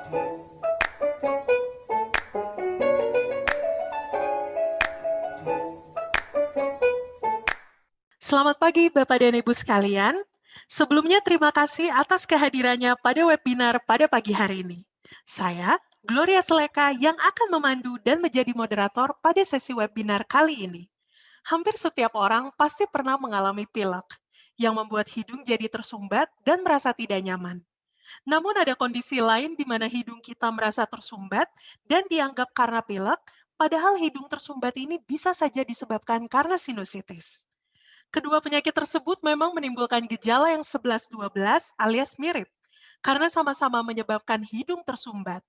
Selamat pagi Bapak dan Ibu sekalian. Sebelumnya terima kasih atas kehadirannya pada webinar pada pagi hari ini. Saya, Gloria Seleka, yang akan memandu dan menjadi moderator pada sesi webinar kali ini. Hampir setiap orang pasti pernah mengalami pilek, yang membuat hidung jadi tersumbat dan merasa tidak nyaman. Namun ada kondisi lain di mana hidung kita merasa tersumbat dan dianggap karena pilek, padahal hidung tersumbat ini bisa saja disebabkan karena sinusitis. Kedua penyakit tersebut memang menimbulkan gejala yang 11-12 alias mirip, karena sama-sama menyebabkan hidung tersumbat,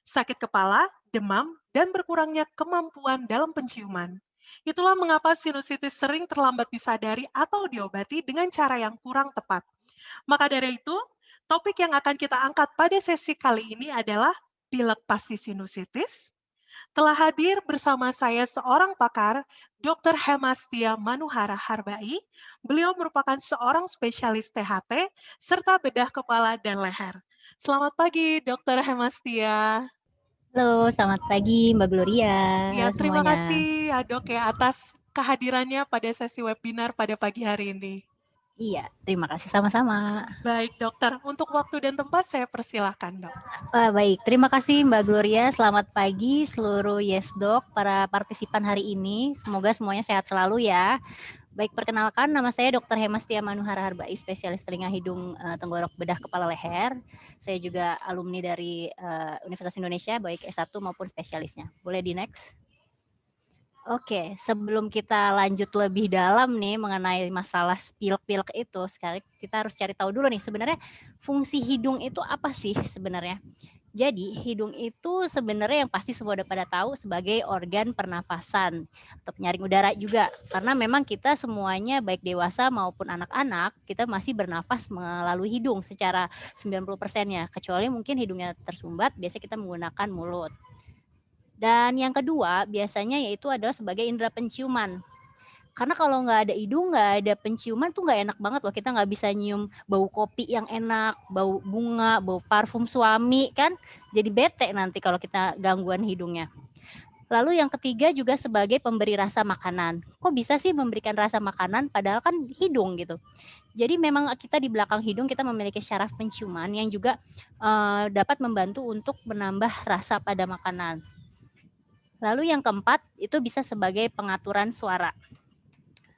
sakit kepala, demam, dan berkurangnya kemampuan dalam penciuman. Itulah mengapa sinusitis sering terlambat disadari atau diobati dengan cara yang kurang tepat. Maka dari itu, topik yang akan kita angkat pada sesi kali ini adalah pilek pasti sinusitis. Telah hadir bersama saya seorang pakar, Dr. Hemastia Manuhara Harbai. Beliau merupakan seorang spesialis THT serta bedah kepala dan leher. Selamat pagi, Dr. Hemastia. Halo, selamat pagi Mbak Gloria. Ya, Halo terima semuanya. kasih ya Dok ya atas kehadirannya pada sesi webinar pada pagi hari ini. Iya, terima kasih sama-sama. Baik dokter, untuk waktu dan tempat saya persilahkan dok. Baik, terima kasih Mbak Gloria. Selamat pagi seluruh YesDoc, para partisipan hari ini. Semoga semuanya sehat selalu ya. Baik, perkenalkan nama saya Dr. Hemastia Manuhara Harbai, spesialis telinga hidung tenggorok bedah kepala leher. Saya juga alumni dari Universitas Indonesia, baik S1 maupun spesialisnya. Boleh di next? Oke, sebelum kita lanjut lebih dalam nih mengenai masalah pilek-pilek itu, sekarang kita harus cari tahu dulu nih sebenarnya fungsi hidung itu apa sih sebenarnya. Jadi hidung itu sebenarnya yang pasti semua udah pada tahu sebagai organ pernafasan atau penyaring udara juga. Karena memang kita semuanya baik dewasa maupun anak-anak kita masih bernafas melalui hidung secara 90%-nya. Kecuali mungkin hidungnya tersumbat, biasanya kita menggunakan mulut. Dan yang kedua biasanya yaitu adalah sebagai indera penciuman. Karena kalau nggak ada hidung, nggak ada penciuman tuh nggak enak banget loh. Kita nggak bisa nyium bau kopi yang enak, bau bunga, bau parfum suami kan. Jadi bete nanti kalau kita gangguan hidungnya. Lalu yang ketiga juga sebagai pemberi rasa makanan. Kok bisa sih memberikan rasa makanan padahal kan hidung gitu. Jadi memang kita di belakang hidung kita memiliki syaraf penciuman yang juga dapat membantu untuk menambah rasa pada makanan. Lalu yang keempat itu bisa sebagai pengaturan suara.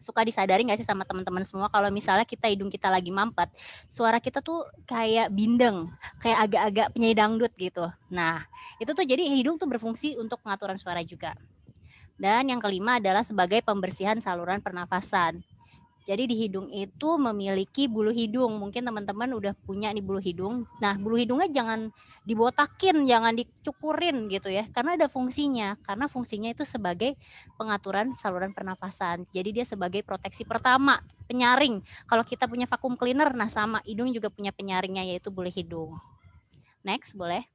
Suka disadari nggak sih sama teman-teman semua kalau misalnya hidung kita lagi mampet, suara kita tuh kayak bindeng, kayak agak-agak penyanyi dangdut gitu. Nah, itu tuh jadi hidung tuh berfungsi untuk pengaturan suara juga. Dan yang kelima adalah sebagai pembersihan saluran pernafasan. Jadi di hidung itu memiliki bulu hidung. Mungkin teman-teman udah punya nih bulu hidung. Nah, bulu hidungnya jangan dibotakin, jangan dicukurin gitu ya. Karena ada fungsinya. Karena fungsinya itu sebagai pengaturan saluran pernafasan. Jadi dia sebagai proteksi pertama, penyaring. Kalau kita punya vacuum cleaner, nah sama hidung juga punya penyaringnya yaitu bulu hidung. Next, boleh.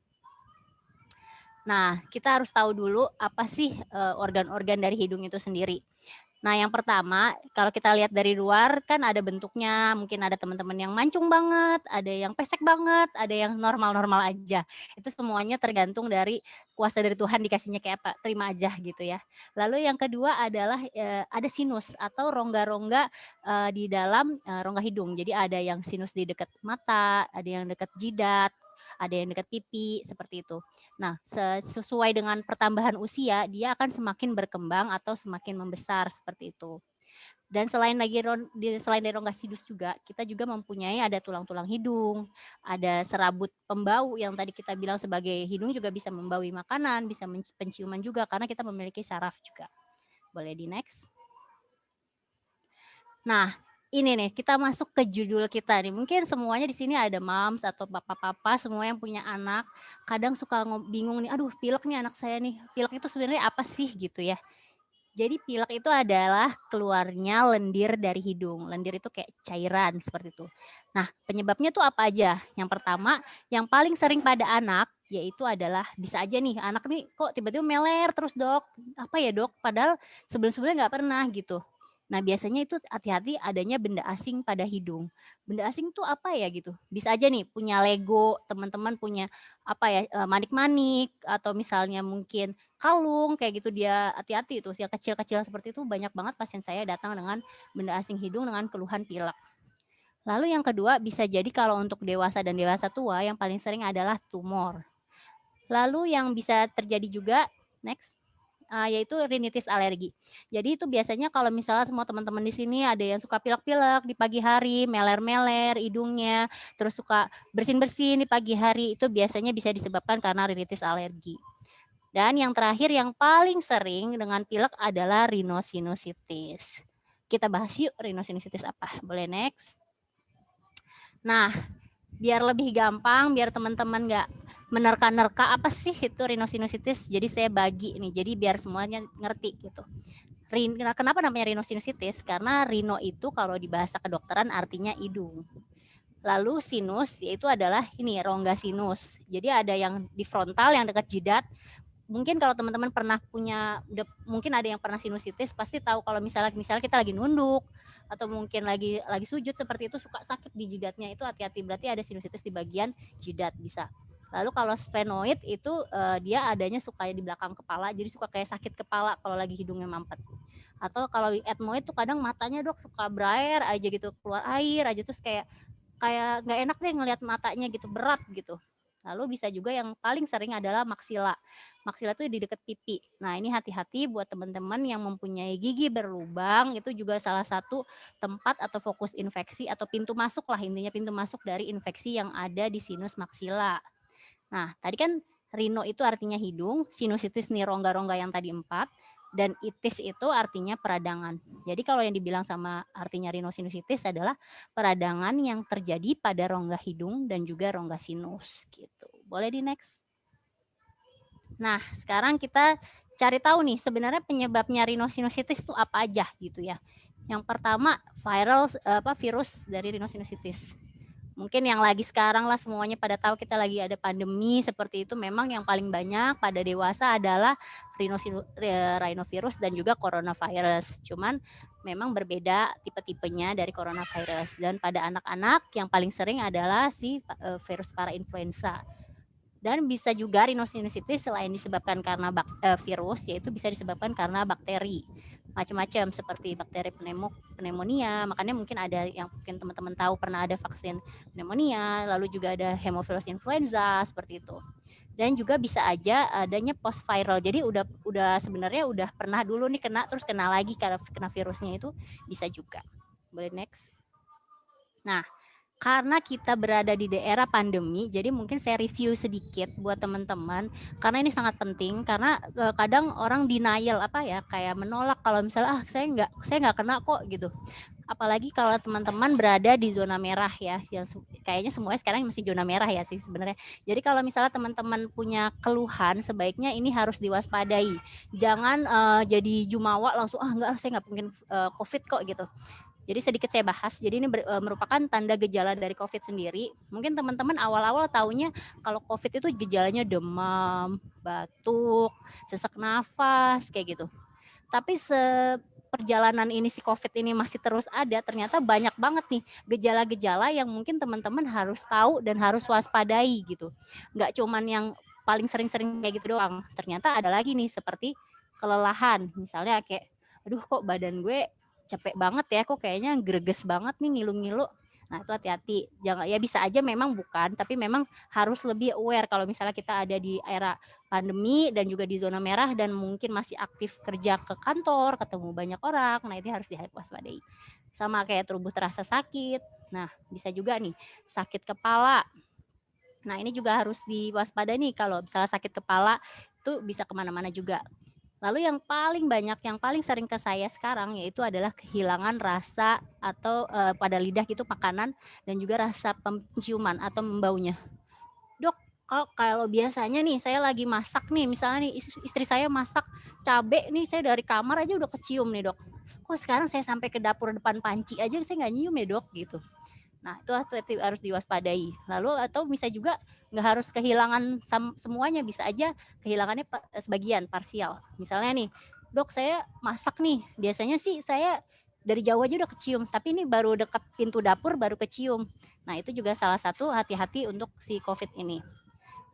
Nah, kita harus tahu dulu apa sih organ-organ dari hidung itu sendiri. Nah, yang pertama, kalau kita lihat dari luar kan ada bentuknya, mungkin ada teman-teman yang mancung banget, ada yang pesek banget, ada yang normal-normal aja. Itu semuanya tergantung dari kuasa dari Tuhan dikasihnya kayak apa, terima aja gitu ya. Lalu yang kedua adalah ada sinus atau rongga-rongga di dalam rongga hidung. Jadi ada yang sinus di dekat mata, ada yang dekat jidat, ada yang dekat pipi, seperti itu. Nah, sesuai dengan pertambahan usia, dia akan semakin berkembang atau semakin membesar seperti itu. Dan selain dari rongga sinus juga, kita juga mempunyai ada tulang-tulang hidung, ada serabut pembau yang tadi kita bilang sebagai hidung juga bisa membawi makanan, bisa penciuman juga karena kita memiliki saraf juga. Boleh di next. Nah, ini nih kita masuk ke judul kita nih. Mungkin semuanya di sini ada moms atau papa-papa semua yang punya anak. Kadang suka bingung nih, aduh pilek nih anak saya nih. Pilek itu sebenarnya apa sih gitu ya. Jadi pilek itu adalah keluarnya lendir dari hidung. Lendir itu kayak cairan seperti itu. Nah, penyebabnya tuh apa aja? Yang pertama, yang paling sering pada anak yaitu adalah bisa aja nih anak nih kok tiba-tiba meler terus dok. Apa ya dok? Padahal sebelum-sebelumnya nggak pernah gitu. Nah, biasanya itu hati-hati adanya benda asing pada hidung. Benda asing tuh apa ya gitu? Bisa aja nih punya Lego, teman-teman punya apa ya, manik-manik atau misalnya mungkin kalung kayak gitu, dia hati-hati itu yang kecil-kecil seperti itu banyak banget pasien saya datang dengan benda asing hidung dengan keluhan pilek. Lalu yang kedua bisa jadi kalau untuk dewasa dan dewasa tua yang paling sering adalah tumor. Lalu yang bisa terjadi juga next yaitu rinitis alergi. Jadi itu biasanya kalau misalnya semua teman-teman di sini ada yang suka pilek-pilek di pagi hari, meler-meler hidungnya, terus suka bersin-bersin di pagi hari, itu biasanya bisa disebabkan karena rinitis alergi. Dan yang terakhir yang paling sering dengan pilek adalah rhinosinusitis. Kita bahas yuk rhinosinusitis apa. Boleh next? Nah, biar lebih gampang, biar teman-teman nggak menerka-nerka apa sih itu rhinosinusitis. Jadi saya bagi nih, jadi biar semuanya ngerti gitu. Kenapa namanya rhinosinusitis? Karena rhino itu kalau di bahasa kedokteran artinya hidung. Lalu sinus yaitu adalah ini rongga sinus. Jadi ada yang di frontal yang dekat jidat. Mungkin kalau teman-teman pernah punya, mungkin ada yang pernah sinusitis, pasti tahu kalau misalnya kita lagi nunduk atau mungkin lagi sujud seperti itu suka sakit di jidatnya, itu hati-hati, berarti ada sinusitis di bagian jidat bisa. Lalu kalau sphenoid itu dia adanya suka di belakang kepala, jadi suka kayak sakit kepala kalau lagi hidungnya mampet. Atau kalau ethmoid tuh kadang matanya dok suka berair aja gitu, keluar air aja, terus kayak nggak enak deh ngelihat matanya gitu, berat gitu. Lalu bisa juga yang paling sering adalah maksila. Maksila itu di dekat pipi. Nah, ini hati-hati buat teman-teman yang mempunyai gigi berlubang, itu juga salah satu tempat atau fokus infeksi atau pintu masuk lah, intinya pintu masuk dari infeksi yang ada di sinus maksila. Nah, tadi kan rhino itu artinya hidung, sinusitis nih rongga-rongga yang tadi 4, dan itis itu artinya peradangan. Jadi kalau yang dibilang sama artinya rhinosinusitis adalah peradangan yang terjadi pada rongga hidung dan juga rongga sinus gitu. Boleh di next? Nah, sekarang kita cari tahu nih sebenarnya penyebabnya rhinosinusitis itu apa aja gitu ya. Yang pertama virus dari rhinosinusitis. Mungkin yang lagi sekarang lah semuanya pada tahu kita lagi ada pandemi seperti itu, memang yang paling banyak pada dewasa adalah rhinovirus dan juga coronavirus. Cuman memang berbeda tipe-tipenya dari coronavirus, dan pada anak-anak yang paling sering adalah si virus parainfluenza. Dan bisa juga rhinosinusitis selain disebabkan karena virus, yaitu bisa disebabkan karena bakteri macam-macam seperti bakteri pneumonia. Makanya mungkin ada yang mungkin teman-teman tahu pernah ada vaksin pneumonia, lalu juga ada Haemophilus influenza seperti itu. Dan juga bisa aja adanya post viral. Jadi udah sebenarnya udah pernah dulu nih kena, terus kena lagi karena kena virusnya, itu bisa juga. Boleh next. Nah, karena kita berada di daerah pandemi, jadi mungkin saya review sedikit buat teman-teman karena ini sangat penting, karena kadang orang denial kayak menolak kalau misalnya saya nggak kena kok gitu. Apalagi kalau teman-teman berada di zona merah ya, yang kayaknya semuanya sekarang masih zona merah ya sih sebenarnya. Jadi kalau misalnya teman-teman punya keluhan, sebaiknya ini harus diwaspadai. Jangan jadi jumawa langsung enggak, saya nggak mungkin COVID kok gitu. Jadi sedikit saya bahas. Jadi ini merupakan tanda gejala dari COVID sendiri. Mungkin teman-teman awal-awal taunya kalau COVID itu gejalanya demam, batuk, sesak nafas kayak gitu. Tapi perjalanan ini si COVID ini masih terus ada, ternyata banyak banget nih gejala-gejala yang mungkin teman-teman harus tahu dan harus waspadai gitu. Nggak cuman yang paling sering-sering kayak gitu doang. Ternyata ada lagi nih seperti kelelahan. Misalnya kayak, aduh kok badan gue capek banget ya, kok kayaknya greges banget nih, ngilu-ngilu. Nah, itu hati-hati. Jangan, ya bisa aja memang bukan, tapi memang harus lebih aware kalau misalnya kita ada di era pandemi dan juga di zona merah dan mungkin masih aktif kerja ke kantor, ketemu banyak orang. Nah, itu harus diwaspadai. Sama kayak tubuh terasa sakit. Nah, bisa juga nih sakit kepala. Nah, ini juga harus diwaspadai nih, kalau misalnya sakit kepala itu bisa kemana-mana juga. Lalu yang paling banyak, yang paling sering ke saya sekarang yaitu adalah kehilangan rasa atau pada lidah gitu makanan, dan juga rasa penciuman atau membaunya. Dok, kalau biasanya nih saya lagi masak nih, misalnya nih istri saya masak cabai nih, saya dari kamar aja udah kecium nih dok. Kok sekarang saya sampai ke dapur depan panci aja saya nggak nyium ya dok gitu. Nah, itu harus diwaspadai. Lalu atau bisa juga nggak harus kehilangan semuanya, bisa aja kehilangannya sebagian parsial. Misalnya nih, dok saya masak nih, biasanya sih saya dari jauh aja udah kecium, tapi ini baru dekat pintu dapur baru kecium. Nah, itu juga salah satu hati-hati untuk si COVID ini.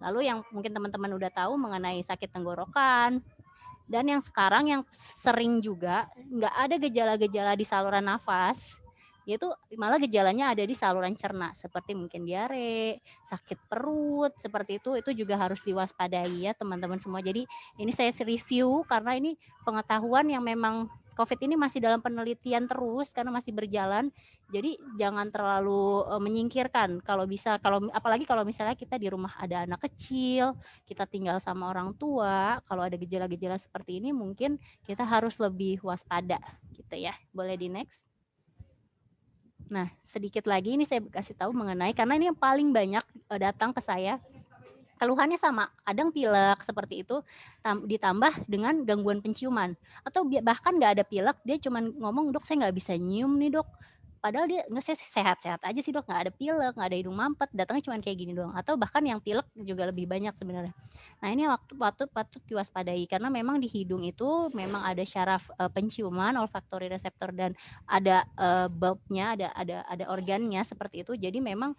Lalu yang mungkin teman-teman udah tahu mengenai sakit tenggorokan, dan yang sekarang yang sering juga nggak ada gejala-gejala di saluran nafas, yaitu malah gejalanya ada di saluran cerna, seperti mungkin diare, sakit perut, seperti itu juga harus diwaspadai ya teman-teman semua. Jadi ini saya review karena ini pengetahuan yang memang COVID ini masih dalam penelitian terus karena masih berjalan. Jadi jangan terlalu menyingkirkan kalau bisa, apalagi kalau misalnya kita di rumah ada anak kecil, kita tinggal sama orang tua, kalau ada gejala-gejala seperti ini mungkin kita harus lebih waspada gitu ya. Boleh di next. Nah, sedikit lagi ini saya kasih tahu mengenai, karena ini yang paling banyak datang ke saya, keluhannya sama, kadang pilek seperti itu, ditambah dengan gangguan penciuman, atau bahkan nggak ada pilek, dia cuma ngomong, dok saya nggak bisa nyium nih dok, padahal dia nggak, saya sehat-sehat aja sih dok, nggak ada pilek, nggak ada hidung mampet, datangnya cuma kayak gini doang, atau bahkan yang pilek juga lebih banyak sebenarnya. Nah, ini patut diwaspadai karena memang di hidung itu memang ada syaraf penciuman, olfaktori reseptor, dan ada bulbnya, ada organnya seperti itu. Jadi memang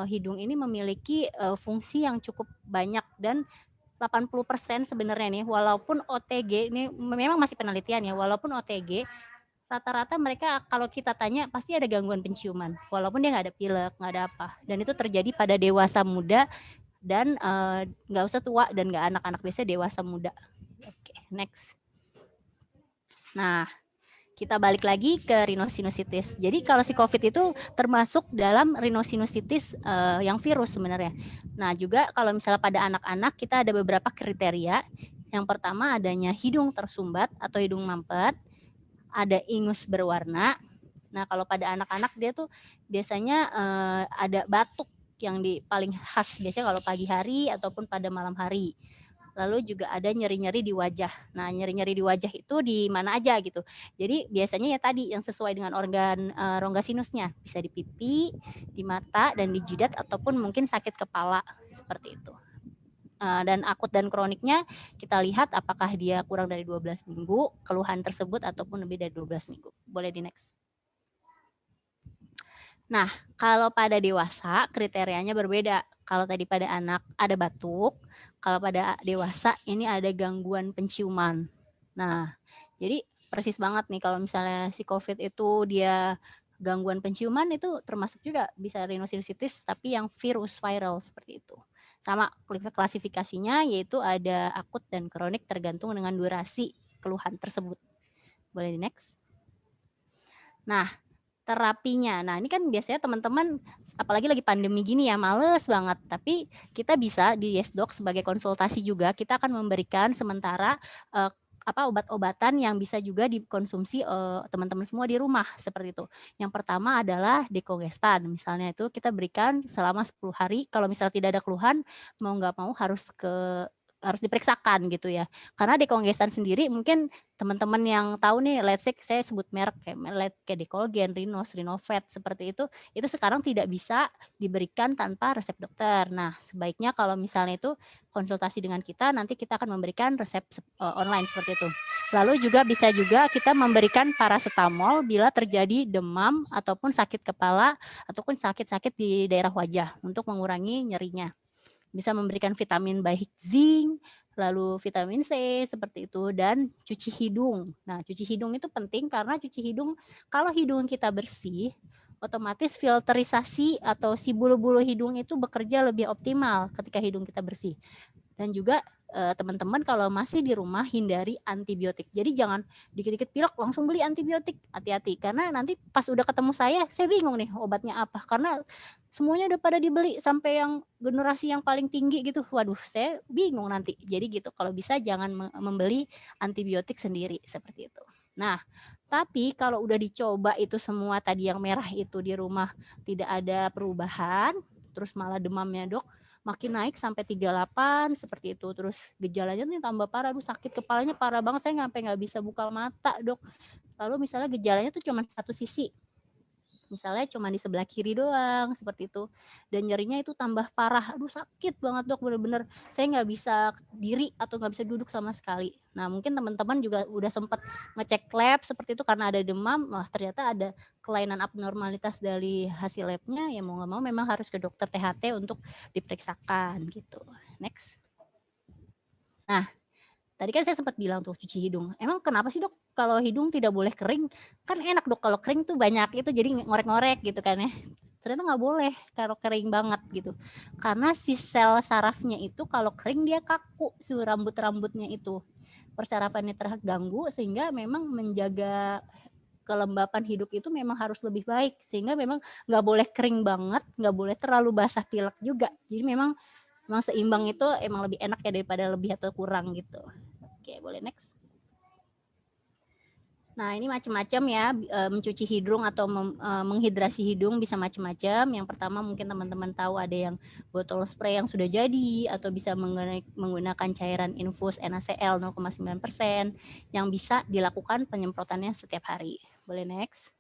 hidung ini memiliki fungsi yang cukup banyak, dan 80% sebenarnya nih, walaupun OTG ini memang masih penelitian ya, walaupun OTG rata-rata mereka kalau kita tanya pasti ada gangguan penciuman, walaupun dia nggak ada pilek, nggak ada apa, dan itu terjadi pada dewasa muda, dan nggak usah tua dan nggak anak-anak, biasanya dewasa muda. Oke, next. Nah, kita balik lagi ke rhinosinusitis. Jadi kalau si COVID itu termasuk dalam rhinosinusitis yang virus sebenarnya. Nah, juga kalau misalnya pada anak-anak kita ada beberapa kriteria. Yang pertama adanya hidung tersumbat atau hidung mampet, ada ingus berwarna. Nah, kalau pada anak-anak dia tuh biasanya ada batuk yang paling khas biasanya kalau pagi hari ataupun pada malam hari. Lalu juga ada nyeri-nyeri di wajah. Nah, nyeri-nyeri di wajah itu di mana aja gitu. Jadi biasanya ya tadi yang sesuai dengan organ rongga sinusnya, bisa di pipi, di mata, dan di jidat, ataupun mungkin sakit kepala seperti itu. Dan akut dan kroniknya kita lihat apakah dia kurang dari 12 minggu keluhan tersebut ataupun lebih dari 12 minggu. Boleh di next. Nah, kalau pada dewasa kriterianya berbeda. Kalau tadi pada anak ada batuk, kalau pada dewasa ini ada gangguan penciuman. Nah, jadi persis banget nih kalau misalnya si COVID itu dia gangguan penciuman, itu termasuk juga bisa rhinosinusitis tapi yang virus viral seperti itu. Sama klasifikasinya yaitu ada akut dan kronik tergantung dengan durasi keluhan tersebut. Boleh di next. Nah, terapinya. Nah, ini kan biasanya teman-teman apalagi lagi pandemi gini ya, males banget. Tapi kita bisa di YesDoc sebagai konsultasi juga, kita akan memberikan sementara obat-obatan yang bisa juga dikonsumsi teman-teman semua di rumah seperti itu. Yang pertama adalah dekongestan. Misalnya itu kita berikan selama 10 hari. Kalau misalnya tidak ada keluhan, mau nggak mau harus diperiksakan gitu ya. Karena dekongestan sendiri mungkin teman-teman yang tahu nih, let's say saya sebut merek kayak Decolgen, Rhinos, Rhinovet seperti itu sekarang tidak bisa diberikan tanpa resep dokter. Nah, sebaiknya kalau misalnya itu konsultasi dengan kita, nanti kita akan memberikan resep online seperti itu. Lalu juga bisa juga kita memberikan paracetamol bila terjadi demam ataupun sakit kepala ataupun sakit-sakit di daerah wajah untuk mengurangi nyerinya. Bisa memberikan vitamin baik zinc, lalu vitamin C seperti itu, dan cuci hidung. Nah, cuci hidung itu penting karena cuci hidung, kalau hidung kita bersih, otomatis filterisasi atau si bulu-bulu hidung itu bekerja lebih optimal ketika hidung kita bersih. Dan juga teman-teman kalau masih di rumah hindari antibiotik. Jadi jangan dikit-dikit pilek langsung beli antibiotik. Hati-hati karena nanti pas udah ketemu saya bingung nih obatnya apa. Karena semuanya udah pada dibeli sampai yang generasi yang paling tinggi gitu. Waduh, saya bingung nanti. Jadi gitu, kalau bisa jangan membeli antibiotik sendiri seperti itu. Nah, tapi kalau udah dicoba itu semua tadi yang merah itu di rumah tidak ada perubahan, terus malah demamnya dok makin naik sampai 38 seperti itu, terus gejalanya nih tambah parah, aduh sakit kepalanya parah banget, saya sampai nggak bisa buka mata dok. Lalu misalnya gejalanya tuh cuma satu sisi, Misalnya cuma di sebelah kiri doang seperti itu, dan nyerinya itu tambah parah, aduh sakit banget dok, bener-bener saya nggak bisa diri atau nggak bisa duduk sama sekali. Nah mungkin teman-teman juga udah sempat ngecek lab seperti itu karena ada demam, wah ternyata ada kelainan abnormalitas dari hasil labnya, ya mau nggak mau memang harus ke dokter THT untuk diperiksakan gitu. Next. Nah tadi kan saya sempat bilang tuh cuci hidung. Emang kenapa sih dok kalau hidung tidak boleh kering? Kan enak dok kalau kering tuh banyak itu jadi ngorek-ngorek gitu kan ya. Ternyata nggak boleh kalau kering banget gitu. Karena si sel sarafnya itu kalau kering dia kaku, si rambut-rambutnya itu. Persarafannya terganggu sehingga memang menjaga kelembapan hidup itu memang harus lebih baik. Sehingga memang nggak boleh kering banget, nggak boleh terlalu basah pilek juga. Jadi memang seimbang itu emang lebih enak ya daripada lebih atau kurang gitu. Oke, boleh next. Nah, ini macam-macam ya, mencuci hidung atau menghidrasi hidung bisa macam-macam. Yang pertama mungkin teman-teman tahu ada yang botol spray yang sudah jadi, atau bisa menggunakan cairan infus NaCl 0,9% yang bisa dilakukan penyemprotannya setiap hari. Boleh next.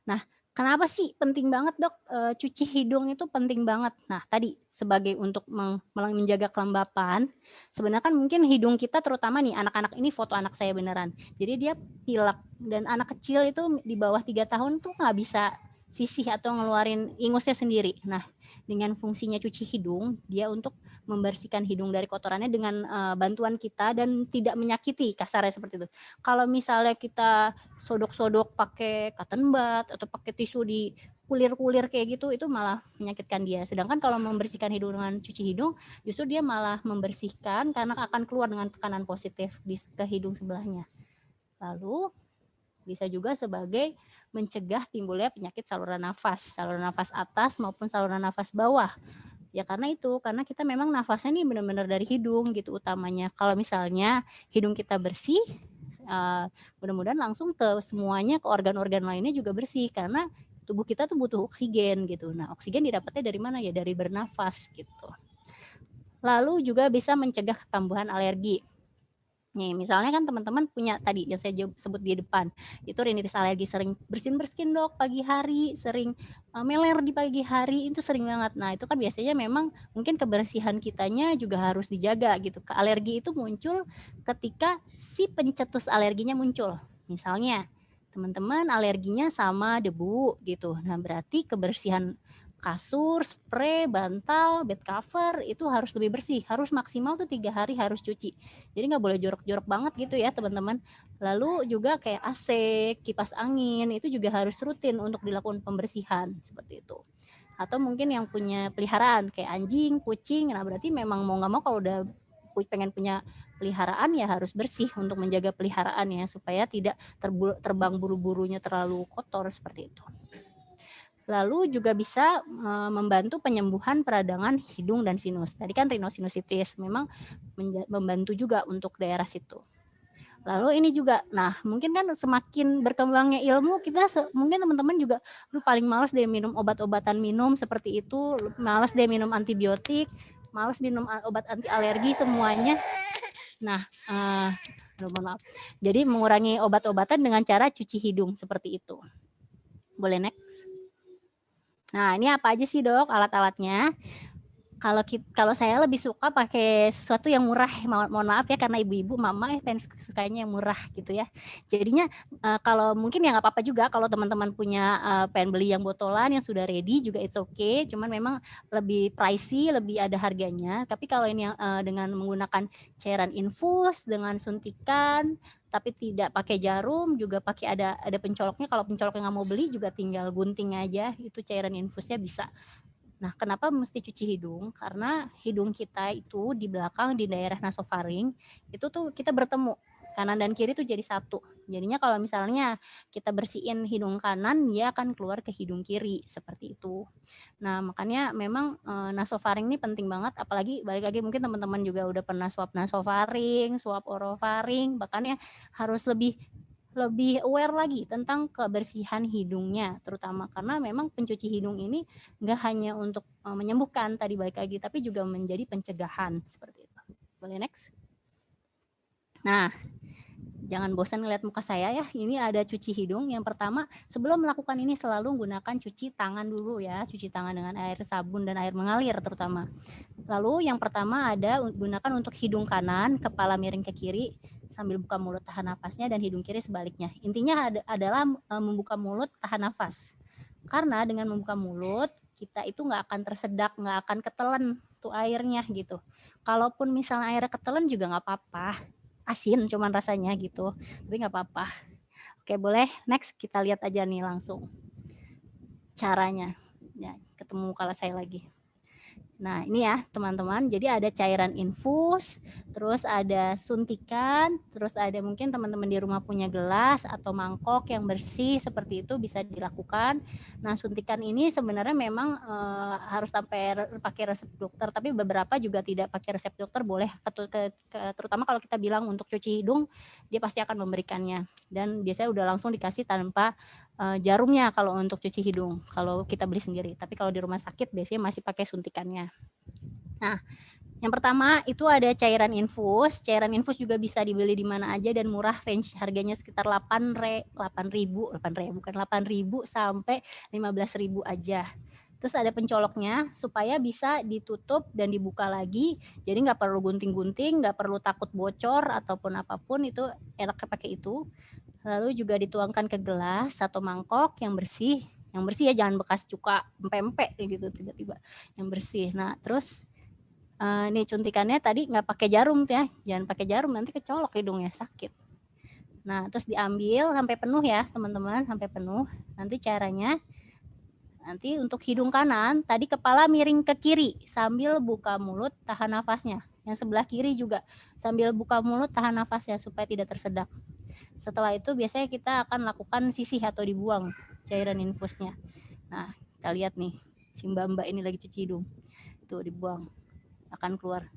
Nah, kenapa sih penting banget dok cuci hidung itu penting banget? Nah tadi sebagai untuk menjaga kelembapan, sebenarnya kan mungkin hidung kita terutama nih anak-anak ini foto anak saya beneran. Jadi dia pilek dan anak kecil itu di bawah 3 tahun tuh nggak bisa sisih atau ngeluarin ingusnya sendiri. Nah dengan fungsinya cuci hidung, dia untuk membersihkan hidung dari kotorannya dengan bantuan kita dan tidak menyakiti, kasarnya seperti itu. Kalau misalnya kita sodok-sodok pakai cotton bud atau pakai tisu di kulir-kulir kayak gitu, itu malah menyakitkan dia. Sedangkan kalau membersihkan hidung dengan cuci hidung, justru dia malah membersihkan karena akan keluar dengan tekanan positif ke hidung sebelahnya. Lalu bisa juga sebagai mencegah timbulnya penyakit saluran nafas atas maupun saluran nafas bawah. Ya karena kita memang nafasnya nih benar-benar dari hidung gitu utamanya. Kalau misalnya hidung kita bersih, mudah-mudahan langsung ke semuanya, ke organ-organ lainnya juga bersih karena tubuh kita tuh butuh oksigen gitu. Nah oksigen didapatnya dari mana ya? Dari bernafas gitu. Lalu juga bisa mencegah kekambuhan alergi. Nih, misalnya kan teman-teman punya tadi yang saya sebut di depan, itu rinitis alergi, sering bersin-bersin dok pagi hari, sering meler di pagi hari, itu sering banget. Nah itu kan biasanya memang mungkin kebersihan kitanya juga harus dijaga gitu. Alergi itu muncul ketika si pencetus alerginya muncul. Misalnya teman-teman alerginya sama debu gitu, nah berarti kebersihan kasur, spray, bantal, bed cover itu harus lebih bersih, harus maksimal tuh 3 hari harus cuci. Jadi nggak boleh jorok-jorok banget gitu ya teman-teman. Lalu juga kayak AC, kipas angin itu juga harus rutin untuk dilakukan pembersihan seperti itu. Atau mungkin yang punya peliharaan kayak anjing, kucing, nah berarti memang mau nggak mau kalau udah pengen punya peliharaan ya harus bersih untuk menjaga peliharaannya supaya tidak terbang buru-burunya terlalu kotor seperti itu. Lalu juga bisa membantu penyembuhan peradangan hidung dan sinus. Tadi kan rhinosinusitis memang membantu juga untuk daerah situ. Lalu ini juga, nah mungkin kan semakin berkembangnya ilmu, kita mungkin teman-teman juga paling malas deh minum obat-obatan minum seperti itu, malas deh minum antibiotik, malas minum obat anti alergi semuanya. Nah, mohon maaf. Jadi mengurangi obat-obatan dengan cara cuci hidung seperti itu. Boleh next? Nah, ini apa aja sih dok alat-alatnya? Kalau saya lebih suka pakai sesuatu yang murah, mohon maaf ya karena ibu-ibu mama pengen sukanya yang murah gitu ya. Jadinya kalau mungkin ya nggak apa-apa juga kalau teman-teman punya pengen beli yang botolan yang sudah ready juga it's okay. Cuman memang lebih pricey, lebih ada harganya. Tapi kalau ini dengan menggunakan cairan infus dengan suntikan tapi tidak pakai jarum, juga pakai ada pencoloknya. Kalau pencoloknya nggak mau beli juga tinggal gunting aja, itu cairan infusnya bisa. Nah, kenapa mesti cuci hidung? Karena hidung kita itu di belakang di daerah nasofaring itu tuh kita bertemu kanan dan kiri tuh jadi satu. Jadinya kalau misalnya kita bersihin hidung kanan, dia akan keluar ke hidung kiri seperti itu. Nah, makanya memang nasofaring ini penting banget. Apalagi balik lagi mungkin teman-teman juga udah pernah swab nasofaring, swab orofaring, bahkan ya harus lebih aware lagi tentang kebersihan hidungnya terutama karena memang pencuci hidung ini nggak hanya untuk menyembuhkan tadi balik lagi tapi juga menjadi pencegahan seperti itu. Boleh next? Nah Jangan bosan ngeliat muka saya ya. Ini ada cuci hidung. Yang pertama, sebelum melakukan ini selalu gunakan cuci tangan dulu ya. Cuci tangan dengan air sabun dan air mengalir terutama. Lalu yang pertama ada gunakan untuk hidung kanan, kepala miring ke kiri sambil buka mulut tahan nafasnya, dan hidung kiri sebaliknya. Intinya adalah membuka mulut tahan nafas. Karena dengan membuka mulut, kita itu nggak akan tersedak, nggak akan ketelen tuh airnya gitu. Kalaupun misalnya airnya ketelen juga nggak apa-apa. Asin cuman rasanya gitu, tapi nggak apa-apa. Oke, boleh next kita lihat aja nih langsung caranya. Ya, ketemu muka saya lagi. Nah, ini ya teman-teman, jadi ada cairan infus, terus ada suntikan, terus ada mungkin teman-teman di rumah punya gelas atau mangkok yang bersih seperti itu bisa dilakukan. Nah, suntikan ini sebenarnya memang harus sampai pakai resep dokter, tapi beberapa juga tidak pakai resep dokter, boleh terutama kalau kita bilang untuk cuci hidung, dia pasti akan memberikannya. Dan biasanya udah langsung dikasih tanpa jarumnya kalau untuk cuci hidung, kalau kita beli sendiri. Tapi kalau di rumah sakit biasanya masih pakai suntikannya. Nah, yang pertama itu ada cairan infus. Cairan infus juga bisa dibeli di mana aja dan murah, range harganya sekitar 8.000 sampai 15.000 aja. Terus ada pencoloknya supaya bisa ditutup dan dibuka lagi. Jadi nggak perlu gunting-gunting, nggak perlu takut bocor ataupun apapun, itu enaknya pakai itu. Lalu juga dituangkan ke gelas atau mangkok yang bersih ya, jangan bekas cuka empek-empek gitu tiba-tiba, yang bersih. Nah, terus nih suntikannya tadi nggak pakai jarum ya, jangan pakai jarum, nanti kecolok hidungnya, sakit. Nah, terus diambil sampai penuh ya teman-teman, sampai penuh. Nanti caranya, nanti untuk hidung kanan tadi kepala miring ke kiri sambil buka mulut tahan nafasnya. Yang sebelah kiri juga sambil buka mulut tahan nafasnya supaya tidak tersedak. Setelah itu biasanya kita akan lakukan sisih atau dibuang cairan infusnya. Nah, kita lihat nih, si mbak-mbak ini lagi cuci hidung. Tuh dibuang, akan keluar.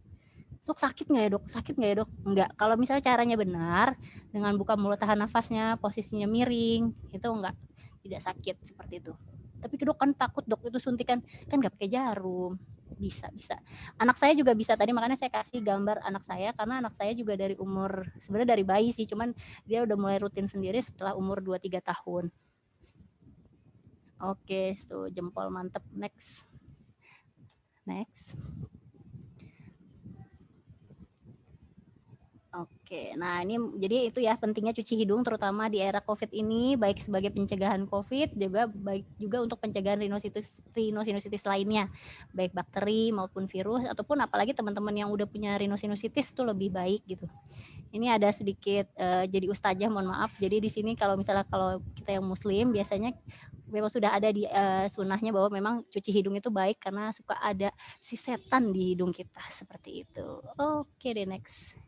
Dok, sakit nggak ya dok? Sakit nggak ya dok? Enggak. Kalau misalnya caranya benar, dengan buka mulut tahan nafasnya, posisinya miring, itu enggak, tidak sakit seperti itu. Tapi dok kan takut dok, itu suntikan kan nggak pakai jarum. Bisa. Anak saya juga bisa, tadi makanya saya kasih gambar anak saya, karena anak saya juga dari umur, sebenarnya dari bayi sih, cuman dia udah mulai rutin sendiri setelah umur 2-3 tahun. Oke, tuh jempol mantep. Next. Oke, nah ini jadi itu ya pentingnya cuci hidung terutama di era COVID ini, baik sebagai pencegahan COVID juga baik juga untuk pencegahan rhinosinusitis lainnya, baik bakteri maupun virus, ataupun apalagi teman-teman yang udah punya rhinosinusitis itu lebih baik gitu. Ini ada sedikit jadi ustazah, mohon maaf. Jadi di sini kalau misalnya kalau kita yang muslim biasanya memang sudah ada di sunnahnya bahwa memang cuci hidung itu baik karena suka ada si setan di hidung kita seperti itu. Oke deh, next.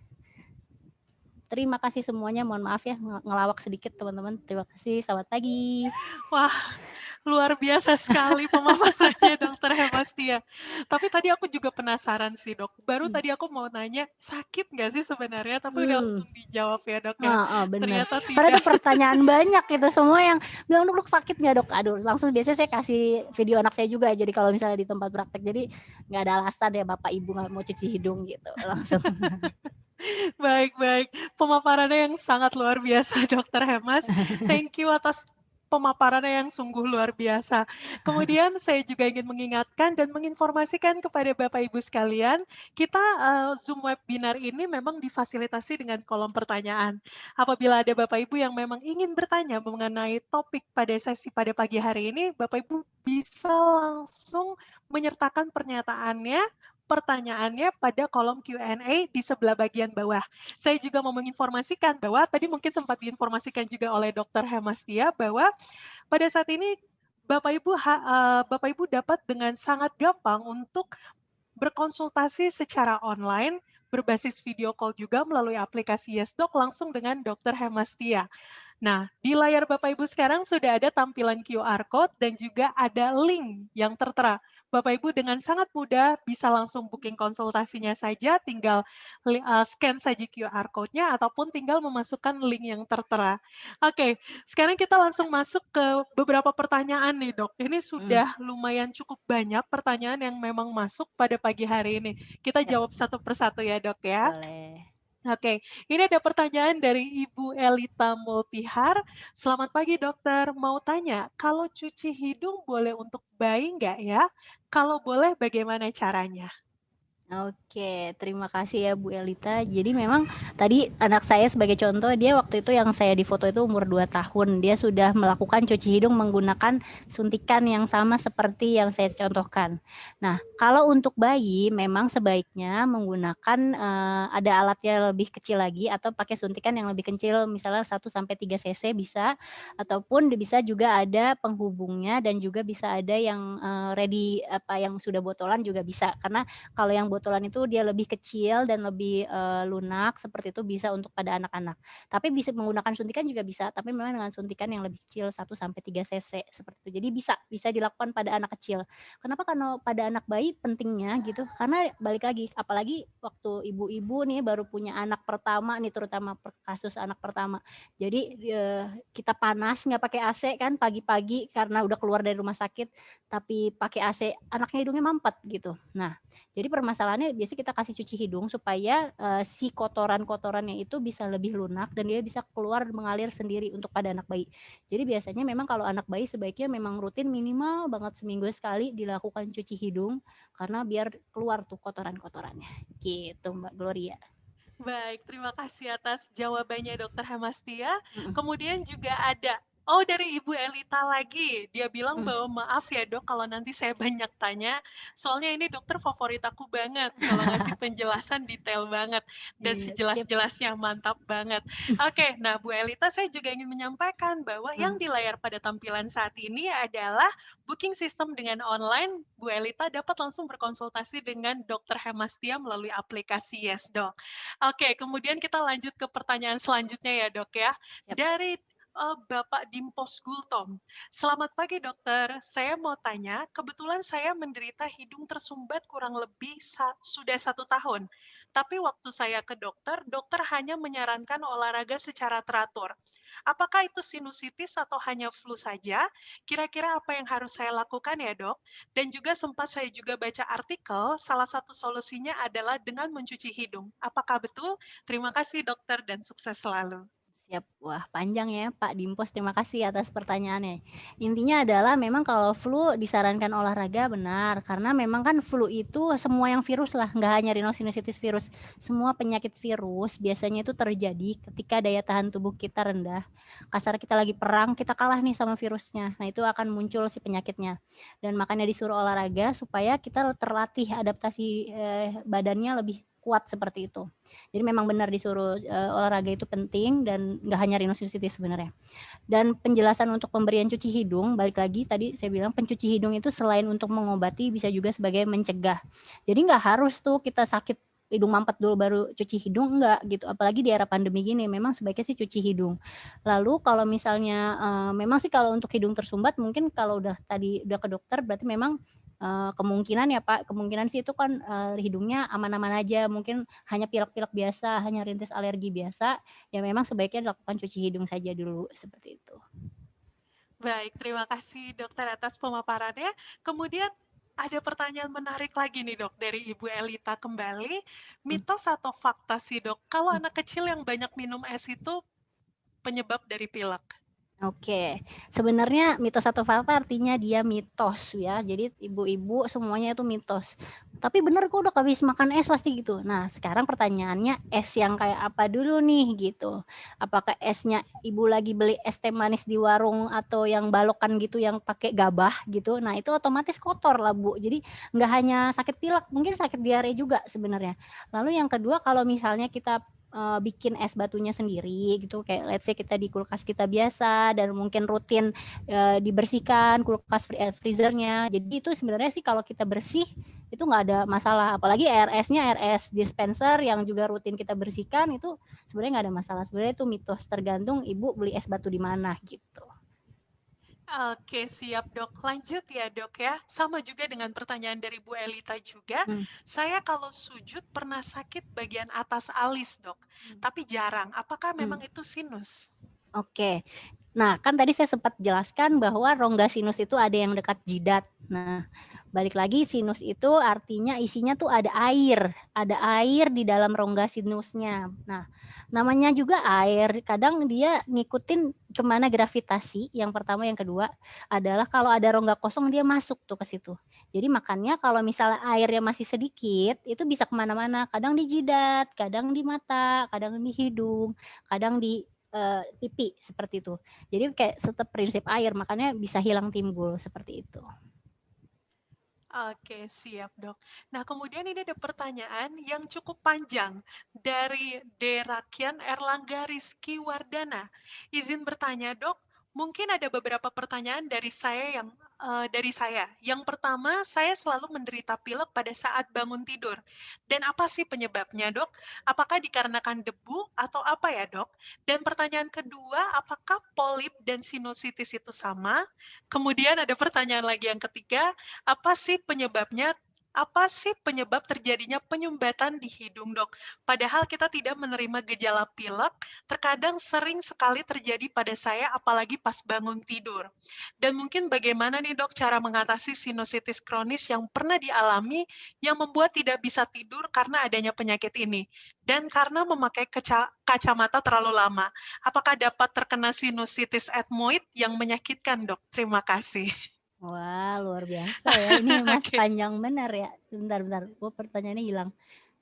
Terima kasih semuanya, mohon maaf ya ngelawak sedikit teman-teman. Terima kasih, selamat pagi. Wah, luar biasa sekali pemaparannya Dokter Hemastia. Tapi tadi aku juga penasaran sih dok. Baru tadi aku mau nanya, sakit nggak sih sebenarnya? Tapi udah langsung dijawab ya dok ya. Benar. Ternyata Karena tidak. itu pertanyaan banyak itu semua yang bilang dok sakit nggak dok? Aduh, langsung biasanya saya kasih video anak saya juga. Jadi kalau misalnya di tempat praktek, jadi nggak ada alasan ya bapak ibu nggak mau cuci hidung gitu langsung. Baik. Pemaparannya yang sangat luar biasa, Dokter Hemas. Thank you atas pemaparannya yang sungguh luar biasa. Kemudian saya juga ingin mengingatkan dan menginformasikan kepada Bapak Ibu sekalian, kita Zoom webinar ini memang difasilitasi dengan kolom pertanyaan. Apabila ada Bapak Ibu yang memang ingin bertanya mengenai topik pada sesi pada pagi hari ini, Bapak Ibu bisa langsung menyertakan pertanyaannya pada kolom Q&A di sebelah bagian bawah. Saya juga mau menginformasikan bahwa tadi mungkin sempat diinformasikan juga oleh Dr. Hemastia bahwa pada saat ini Bapak Ibu dapat dengan sangat gampang untuk berkonsultasi secara online, berbasis video call juga melalui aplikasi YesDoc langsung dengan Dr. Hemastia. Nah, di layar Bapak Ibu sekarang sudah ada tampilan QR Code dan juga ada link yang tertera. Bapak Ibu dengan sangat mudah bisa langsung booking konsultasinya saja, tinggal scan saja QR Code-nya ataupun tinggal memasukkan link yang tertera. Oke, sekarang kita langsung masuk ke beberapa pertanyaan nih dok. Ini sudah lumayan cukup banyak pertanyaan yang memang masuk pada pagi hari ini. Kita jawab satu persatu ya dok ya. Boleh. Oke, ini ada pertanyaan dari Ibu Elita Multihar. Selamat pagi dokter, mau tanya, kalau cuci hidung boleh untuk bayi nggak ya? Kalau boleh bagaimana caranya? Oke, terima kasih ya Bu Elita. Jadi memang tadi anak saya sebagai contoh, dia waktu itu yang saya di foto itu umur 2 tahun. Dia sudah melakukan cuci hidung menggunakan suntikan yang sama seperti yang saya contohkan. Nah, kalau untuk bayi memang sebaiknya menggunakan ada alatnya lebih kecil lagi atau pakai suntikan yang lebih kecil, misalnya 1 sampai 3 cc bisa, ataupun bisa juga ada penghubungnya dan juga bisa ada yang ready apa yang sudah botolan juga bisa. Karena kalau yang botolan itu dia lebih kecil dan lebih, lunak seperti itu bisa untuk pada anak-anak. Tapi bisa menggunakan suntikan juga bisa, tapi memang dengan suntikan yang lebih kecil 1 sampai 3 cc seperti itu. Jadi bisa dilakukan pada anak kecil. Kenapa? Karena pada anak bayi pentingnya gitu, karena balik lagi, apalagi waktu ibu-ibu nih baru punya anak pertama nih, terutama kasus anak pertama. Jadi, kita panas nggak pakai AC kan pagi-pagi karena udah keluar dari rumah sakit, tapi pakai AC, anaknya hidungnya mampet gitu. Nah, jadi permasalahannya biasanya kita kasih cuci hidung supaya, si kotoran-kotorannya itu bisa lebih lunak dan dia bisa keluar mengalir sendiri untuk pada anak bayi. Jadi biasanya memang kalau anak bayi sebaiknya memang rutin minimal banget seminggu sekali dilakukan cuci hidung, karena biar keluar tuh kotoran-kotorannya, gitu Mbak Gloria. Baik, terima kasih atas jawabannya Dokter Hemastia. Mhm, Kemudian juga ada, oh dari Ibu Elita lagi, dia bilang mhm. bahwa maaf ya dok kalau nanti saya banyak tanya, soalnya ini dokter favorit aku banget, kalau ngasih penjelasan detail banget, dan Iya, sip. sejelas-jelasnya mantap banget. Oke, nah Bu Elita saya juga ingin menyampaikan bahwa yang Mhm, di layar pada tampilan saat ini adalah booking system dengan online, Bu Elita dapat langsung berkonsultasi dengan Dokter Hemastia melalui aplikasi YesDoc. Oke, kemudian kita lanjut ke pertanyaan selanjutnya ya, Dok, ya. siap. Dari, Bapak Dimpos Gultom. "Selamat pagi, dokter. Saya mau tanya, kebetulan saya menderita hidung tersumbat kurang lebih sudah 1 tahun. Tapi waktu saya ke dokter, dokter hanya menyarankan olahraga secara teratur. Apakah itu sinusitis atau hanya flu saja? Kira-kira apa yang harus saya lakukan ya, Dok? Dan juga sempat saya juga baca artikel, salah satu solusinya adalah dengan mencuci hidung. Apakah betul? Terima kasih dokter dan sukses selalu." Siap. Wah, panjang ya Pak Dimpos, terima kasih atas pertanyaannya. Intinya adalah memang kalau flu disarankan olahraga benar, karena memang kan flu itu semua yang virus lah, nggak hanya rhinosinusitis virus. Semua penyakit virus biasanya itu terjadi ketika daya tahan tubuh kita rendah. Kasar kita lagi perang, kita kalah nih sama virusnya. Nah, itu akan muncul si penyakitnya. Dan makanya disuruh olahraga supaya kita terlatih adaptasi badannya lebih kuat seperti itu. Jadi memang benar disuruh, olahraga itu penting dan nggak hanya rhinosinusitis sebenarnya. Dan penjelasan untuk pemberian cuci hidung, balik lagi tadi saya bilang pencuci hidung itu selain untuk mengobati bisa juga sebagai mencegah. Jadi nggak harus tuh kita sakit hidung mampet dulu baru cuci hidung, enggak gitu. Apalagi di era pandemi gini, memang sebaiknya sih cuci hidung. Lalu kalau misalnya, memang sih kalau untuk hidung tersumbat mungkin kalau udah ke dokter berarti memang, kemungkinan ya Pak, kemungkinan sih itu kan, hidungnya aman-aman aja, mungkin hanya pilek-pilek biasa, hanya rintis alergi biasa, ya memang sebaiknya dilakukan cuci hidung saja dulu, seperti itu. Baik, terima kasih dokter atas pemaparannya. Kemudian ada pertanyaan menarik lagi nih dok dari Ibu Elita kembali. Mhm, Mitos atau fakta sih dok, kalau mhm. anak kecil yang banyak minum es itu penyebab dari pilek? Oke, sebenarnya mitos atau fakta artinya dia mitos ya, jadi ibu-ibu semuanya itu mitos. Tapi bener kok Dok, habis makan es pasti gitu. Nah sekarang pertanyaannya es yang kayak apa dulu nih gitu. Apakah esnya ibu lagi beli es teh manis di warung atau yang balokan gitu yang pakai gabah gitu, nah itu otomatis kotor lah Bu. Jadi nggak hanya sakit pilek, mungkin sakit diare juga sebenarnya. Lalu yang kedua kalau misalnya kita bikin es batunya sendiri gitu, kayak let's say kita di kulkas kita biasa dan mungkin rutin, dibersihkan kulkas freezer-nya. Jadi itu sebenarnya sih kalau kita bersih, itu nggak ada masalah. Apalagi air esnya air es dispenser yang juga rutin kita bersihkan, itu sebenarnya nggak ada masalah. Sebenarnya itu mitos, tergantung ibu beli es batu di mana gitu. Oke, siap dok. Lanjut ya dok ya. Sama juga dengan pertanyaan dari Bu Elita juga. Mmm, Saya kalau sujud pernah sakit bagian atas alis dok, mmm, tapi jarang. Apakah memang mmm, itu sinus? oke. Nah, kan tadi saya sempat jelaskan bahwa rongga sinus itu ada yang dekat jidat. Nah, balik lagi sinus itu artinya isinya tuh ada air di dalam rongga sinusnya. Nah, namanya juga air, kadang dia ngikutin kemana gravitasi. Yang pertama, yang kedua adalah kalau ada rongga kosong dia masuk tuh ke situ. Jadi makanya kalau misalnya airnya masih sedikit, itu bisa kemana-mana. Kadang di jidat, kadang di mata, kadang di hidung, kadang di pipi seperti itu. Jadi kayak tetap prinsip air, makanya bisa hilang timbul seperti itu. Oke, siap dok. Nah, kemudian ini ada pertanyaan yang cukup panjang dari Derakian Erlangga Rizky Wardana. Izin bertanya dok, mungkin ada beberapa pertanyaan dari saya. Yang pertama, saya selalu menderita pilek pada saat bangun tidur. Dan apa sih penyebabnya dok? Apakah dikarenakan debu atau apa ya dok? Dan pertanyaan kedua, apakah polip dan sinusitis itu sama? Kemudian ada pertanyaan lagi yang ketiga, apa sih penyebab terjadinya penyumbatan di hidung, dok? Padahal kita tidak menerima gejala pilek, terkadang sering sekali terjadi pada saya, apalagi pas bangun tidur. Dan mungkin bagaimana nih, dok, cara mengatasi sinusitis kronis yang pernah dialami, yang membuat tidak bisa tidur karena adanya penyakit ini, dan karena memakai kacamata terlalu lama. Apakah dapat terkena sinusitis etmoid yang menyakitkan, dok? Terima kasih. Wah, luar biasa ya. Ini Mas Oke. panjang benar ya. Bentar. Oh, pertanyaannya hilang.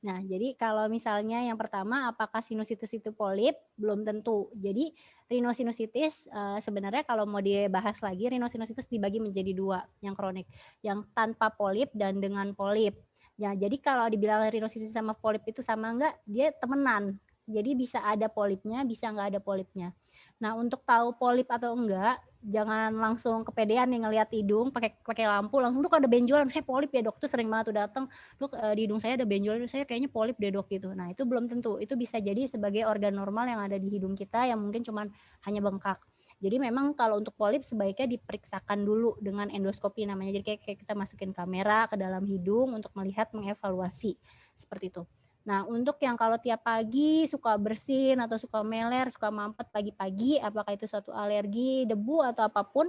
Nah, jadi kalau misalnya yang pertama, apakah sinusitis itu polip? Belum tentu. Jadi rhinosinusitis sebenarnya kalau mau dibahas lagi, rhinosinusitis dibagi menjadi dua, yang kronik, yang tanpa polip dan dengan polip. Ya, jadi kalau dibilang rhinosinusitis sama polip itu sama enggak, dia temenan. Jadi bisa ada polipnya, bisa enggak ada polipnya. Nah, untuk tahu polip atau enggak, jangan langsung kepedean nih ngelihat hidung pakai lampu langsung tuh ada benjolan, saya polip ya dok, tuh sering banget tuh datang, dok di hidung saya ada benjolan, saya kayaknya polip deh dok gitu. Nah itu belum tentu, itu bisa jadi sebagai organ normal yang ada di hidung kita yang mungkin cuman hanya bengkak. Jadi memang kalau untuk polip sebaiknya diperiksakan dulu dengan endoskopi namanya, jadi kayak kita masukin kamera ke dalam hidung untuk melihat, mengevaluasi seperti itu. Nah, untuk yang kalau tiap pagi suka bersin atau suka meler, suka mampet pagi-pagi, apakah itu suatu alergi, debu atau apapun,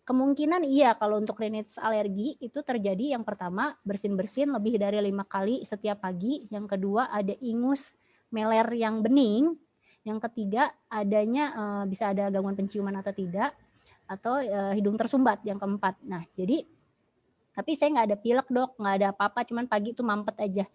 kemungkinan iya kalau untuk rhinitis alergi itu terjadi yang pertama bersin-bersin lebih dari 5 kali setiap pagi, yang kedua ada ingus meler yang bening, yang ketiga adanya bisa ada gangguan penciuman atau tidak, atau hidung tersumbat yang keempat. Nah, jadi tapi saya nggak ada pilek dok, nggak ada apa-apa, cuman pagi itu mampet aja.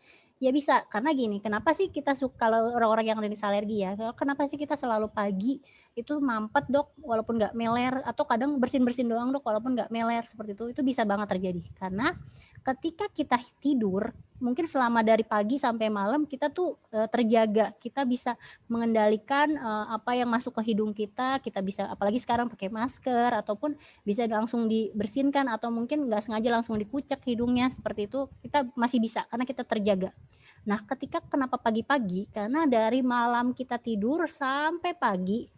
Ya bisa, karena gini, kenapa sih kita suka, kalau orang-orang yang rhinitis alergi ya, kenapa sih kita selalu pagi itu mampet dok, walaupun nggak meler, atau kadang bersin-bersin doang dok, walaupun nggak meler, seperti itu bisa banget terjadi. Karena ketika kita tidur, mungkin selama dari pagi sampai malam kita tuh terjaga, kita bisa mengendalikan apa yang masuk ke hidung kita bisa, apalagi sekarang pakai masker, ataupun bisa langsung dibersinkan, atau mungkin nggak sengaja langsung dikucek hidungnya, seperti itu kita masih bisa karena kita terjaga. Nah, ketika kenapa pagi-pagi? Karena dari malam kita tidur sampai pagi,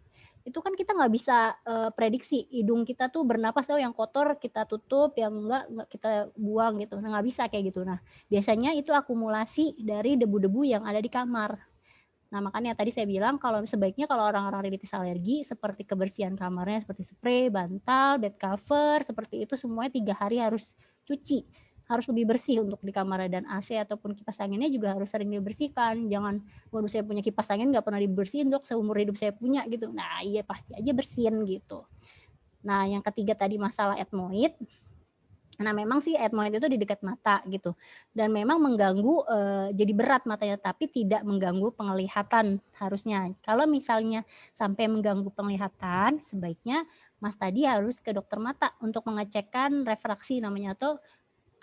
itu kan kita nggak bisa prediksi hidung kita tuh bernapas, yang kotor kita tutup, yang enggak kita buang gitu. Nah, nggak bisa kayak gitu. Nah, biasanya itu akumulasi dari debu-debu yang ada di kamar. Nah, makanya tadi saya bilang kalau sebaiknya kalau orang-orang rhinitis alergi, seperti kebersihan kamarnya, seperti spray, bantal, bed cover, seperti itu semuanya 3 hari harus cuci. Harus lebih bersih untuk di kamar, dan AC ataupun kipas anginnya juga harus sering dibersihkan. Jangan, waduh saya punya kipas angin nggak pernah dibersihin dok, seumur hidup saya punya gitu. Nah iya, pasti aja bersihin gitu. Nah yang ketiga tadi masalah etmoid. Nah memang sih etmoid itu di dekat mata gitu, dan memang mengganggu jadi berat matanya, tapi tidak mengganggu penglihatan harusnya. Kalau misalnya sampai mengganggu penglihatan, sebaiknya Mas tadi harus ke dokter mata untuk mengecekkan refraksi namanya, atau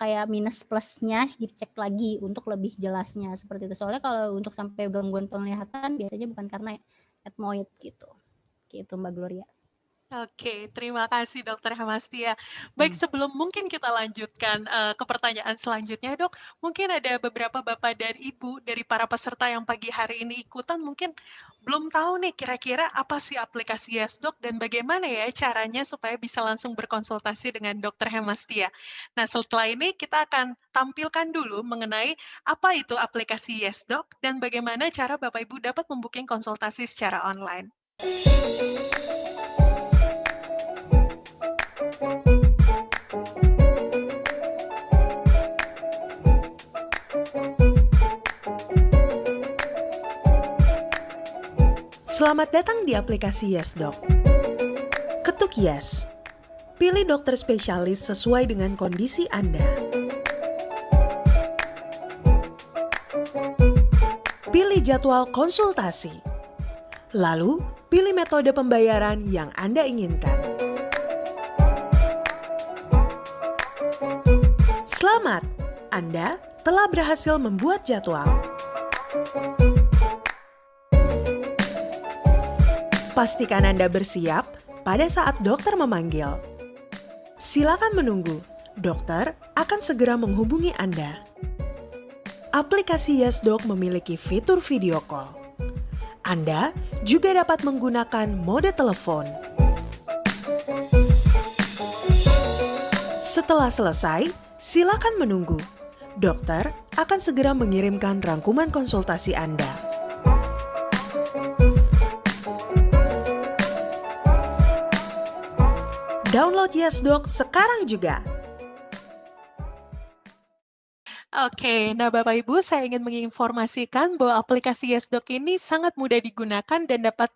kayak minus plusnya dicek lagi untuk lebih jelasnya seperti itu. Soalnya kalau untuk sampai gangguan penglihatan biasanya bukan karena etmoid gitu. Gitu Mbak Gloria. Oke, terima kasih Dokter Hemastia. Baik, sebelum mungkin kita lanjutkan ke pertanyaan selanjutnya, Dok, mungkin ada beberapa Bapak dan Ibu dari para peserta yang pagi hari ini ikutan mungkin belum tahu nih kira-kira apa sih aplikasi YesDoc dan bagaimana ya caranya supaya bisa langsung berkonsultasi dengan Dokter Hemastia. Nah, setelah ini kita akan tampilkan dulu mengenai apa itu aplikasi YesDoc dan bagaimana cara Bapak Ibu dapat membuking konsultasi secara online. Selamat datang di aplikasi YesDoc. Ketuk Yes. Pilih dokter spesialis sesuai dengan kondisi Anda. Pilih jadwal konsultasi. Lalu, pilih metode pembayaran yang Anda inginkan. Selamat, Anda telah berhasil membuat jadwal. Pastikan Anda bersiap pada saat dokter memanggil. Silakan menunggu, dokter akan segera menghubungi Anda. Aplikasi YesDoc memiliki fitur video call. Anda juga dapat menggunakan mode telepon. Setelah selesai, silakan menunggu. Dokter akan segera mengirimkan rangkuman konsultasi Anda. Download YesDoc sekarang juga. Oke, nah Bapak Ibu, saya ingin menginformasikan bahwa aplikasi YesDoc ini sangat mudah digunakan dan Bapak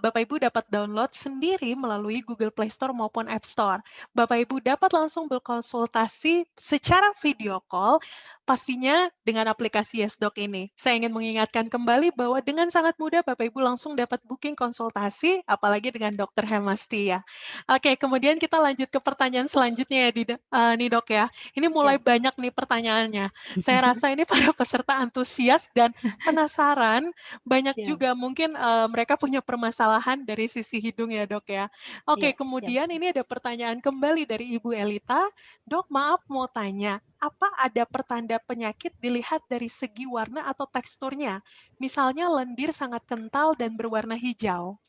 Ibu dapat download sendiri melalui Google Play Store maupun App Store. Bapak Ibu dapat langsung berkonsultasi secara video call, pastinya dengan aplikasi YesDoc ini. Saya ingin mengingatkan kembali bahwa dengan sangat mudah Bapak Ibu langsung dapat booking konsultasi, apalagi dengan Dr. Hemastia. Oke, kemudian kita lanjut ke pertanyaan selanjutnya ya, nih Dok ya. Ini mulai banyak nih pertanyaannya. Saya rasa ini para peserta antusias dan penasaran, banyak juga mungkin mereka punya permasalahan dari sisi hidung ya Dok ya. Oke, kemudian ini ada pertanyaan kembali dari Ibu Elita. Dok, maaf mau tanya, apa ada pertanda penyakit dilihat dari segi warna atau teksturnya? Misalnya lendir sangat kental dan berwarna hijau.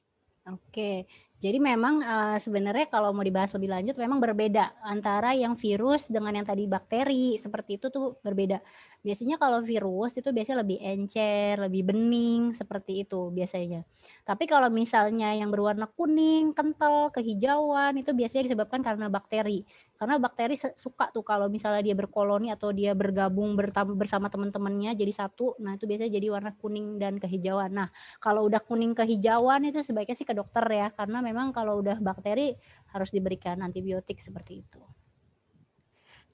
Oke, jadi memang sebenarnya kalau mau dibahas lebih lanjut memang berbeda antara yang virus dengan yang tadi bakteri, seperti itu tuh berbeda. Biasanya kalau virus itu biasanya lebih encer, lebih bening, seperti itu biasanya. Tapi kalau misalnya yang berwarna kuning, kental, kehijauan, itu biasanya disebabkan karena bakteri. Karena bakteri suka tuh kalau misalnya dia berkoloni atau dia bergabung bersama teman-temannya jadi satu, nah itu biasanya jadi warna kuning dan kehijauan. Nah, kalau udah kuning kehijauan itu sebaiknya sih ke dokter ya, karena memang kalau udah bakteri harus diberikan antibiotik seperti itu.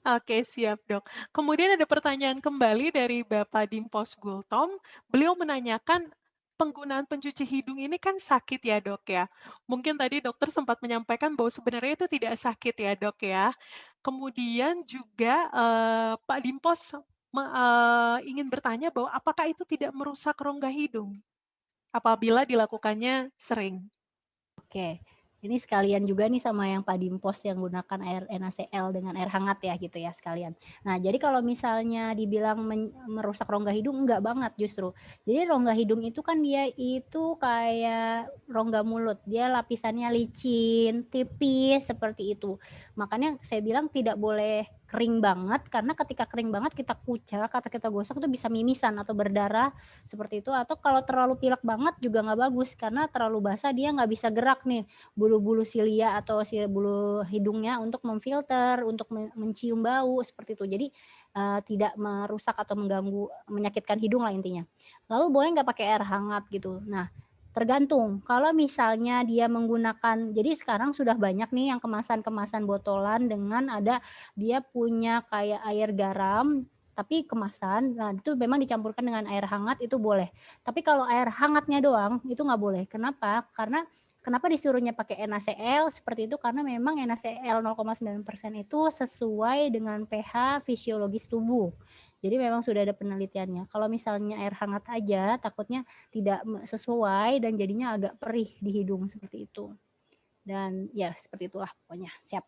Oke, siap Dok. Kemudian ada pertanyaan kembali dari Bapak Dimpos Gultom. Beliau menanyakan, penggunaan pencuci hidung ini kan sakit ya Dok ya. Mungkin tadi dokter sempat menyampaikan bahwa sebenarnya itu tidak sakit ya Dok ya. Kemudian juga Pak Dimpos ingin bertanya bahwa apakah itu tidak merusak rongga hidung apabila dilakukannya sering? Oke, ini sekalian juga nih sama yang Pak Dimpos yang gunakan air NaCl dengan air hangat ya gitu ya sekalian. Nah, jadi kalau misalnya dibilang merusak rongga hidung, enggak banget justru. Jadi rongga hidung itu kan dia itu kayak rongga mulut, dia lapisannya licin, tipis seperti itu. Makanya saya bilang tidak boleh kering banget, karena ketika kering banget kita kucak atau kita gosok itu bisa mimisan atau berdarah seperti itu. Atau kalau terlalu pilek banget juga nggak bagus, karena terlalu basah dia nggak bisa gerak nih bulu-bulu silia atau bulu hidungnya untuk memfilter, untuk mencium bau seperti itu. Jadi tidak merusak atau mengganggu, menyakitkan hidung lah intinya. Lalu boleh nggak pakai air hangat gitu. Nah, tergantung. Kalau misalnya dia menggunakan, jadi sekarang sudah banyak nih yang kemasan-kemasan botolan dengan dia punya kayak air garam tapi kemasan. Nah, itu memang dicampurkan dengan air hangat itu boleh. Tapi kalau air hangatnya doang itu nggak boleh. Kenapa? Karena kenapa disuruhnya pakai NaCl seperti itu? Karena memang NaCl 0,9% itu sesuai dengan pH fisiologis tubuh. Jadi memang sudah ada penelitiannya. Kalau misalnya air hangat aja takutnya tidak sesuai dan jadinya agak perih di hidung seperti itu. Dan ya seperti itulah pokoknya. Siap.